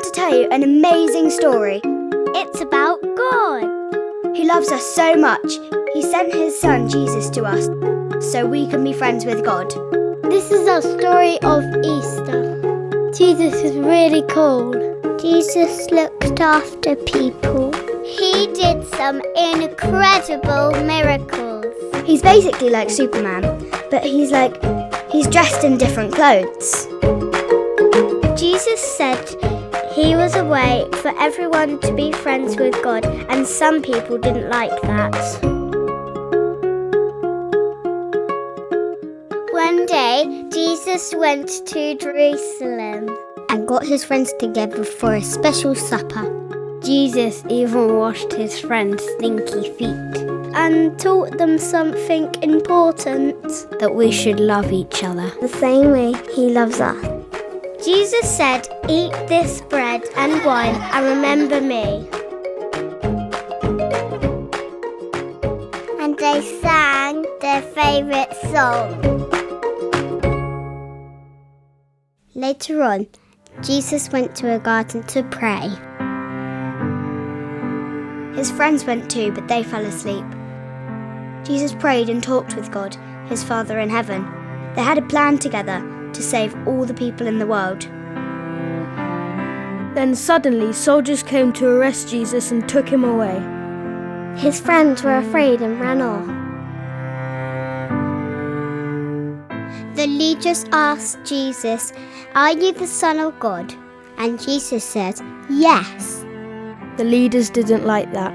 to tell you an amazing story. It's about God. He loves us so much, he sent his son Jesus to us so we can be friends with God. This is our story of Easter. Jesus is really cool. Jesus looked after people. He did some incredible miracles. He's basically like Superman, but he's dressed in different clothes. Jesus said he was a way for everyone to be friends with God, and some people didn't like that. One day, Jesus went to Jerusalem and got his friends together for a special supper. Jesus even washed his friends' stinky feet and taught them something important, that we should love each other the same way he loves us. Jesus said, "Eat this bread and wine and remember me." And they sang their favourite song. Later on, Jesus went to a garden to pray. His friends went too, but they fell asleep. Jesus prayed and talked with God, his Father in heaven. They had a plan together to save all the people in the world. Then suddenly soldiers came to arrest Jesus and took him away. His friends were afraid and ran off. The leaders asked Jesus, "Are you the Son of God?" And Jesus said, "Yes." The leaders didn't like that.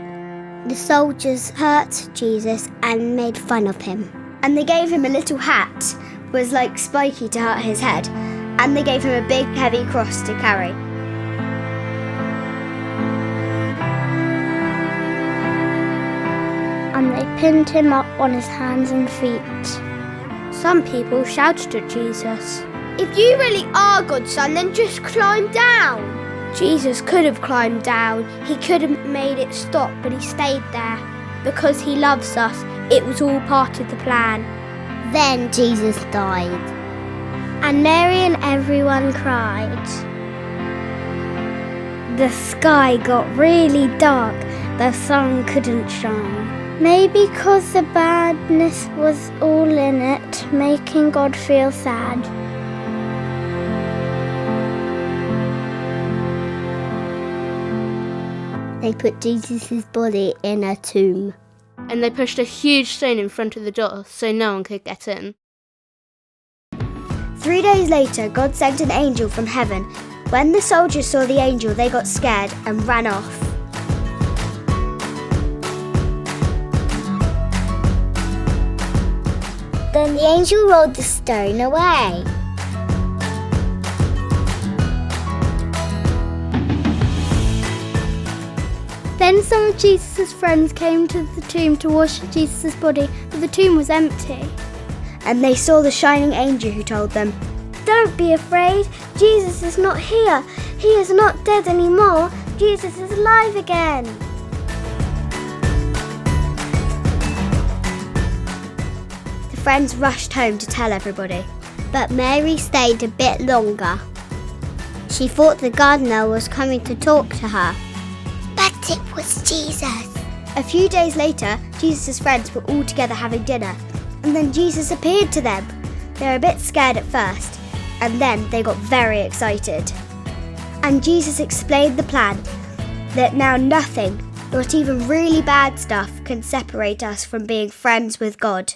The soldiers hurt Jesus and made fun of him. And they gave him a little hat, was like spiky to hurt his head, and they gave him a big heavy cross to carry. And they pinned him up on his hands and feet. Some people shouted at Jesus, "If you really are God's son, then just climb down." Jesus could have climbed down. He could have made it stop, but he stayed there. Because he loves us, it was all part of the plan. Then Jesus died. And Mary and everyone cried. The sky got really dark. The sun couldn't shine. Maybe because the badness was all in it, making God feel sad. They put Jesus' body in a tomb. And they pushed a huge stone in front of the door so no one could get in. 3 days later, God sent an angel from heaven. When the soldiers saw the angel, they got scared and ran off. Then the angel rolled the stone away. Then some of Jesus' friends came to the tomb to wash Jesus' body, but the tomb was empty. And they saw the shining angel who told them, "Don't be afraid, Jesus is not here. He is not dead anymore. Jesus is alive again." The friends rushed home to tell everybody. But Mary stayed a bit longer. She thought the gardener was coming to talk to her. But it was Jesus. A few days later, Jesus' friends were all together having dinner, and then Jesus appeared to them. They were a bit scared at first, and then they got very excited. And Jesus explained the plan, that now nothing, not even really bad stuff, can separate us from being friends with God.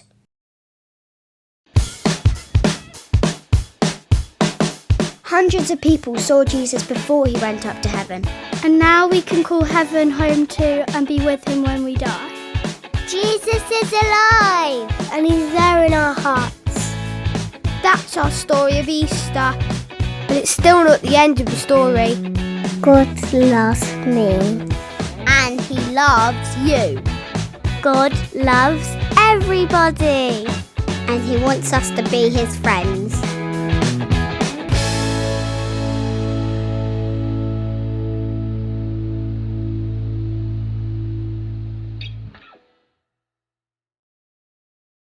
Hundreds of people saw Jesus before he went up to heaven. And now we can call heaven home too and be with him when we die. Jesus is alive! And he's there in our hearts. That's our story of Easter. But it's still not the end of the story. God loves me. And he loves you. God loves everybody. And he wants us to be his friends.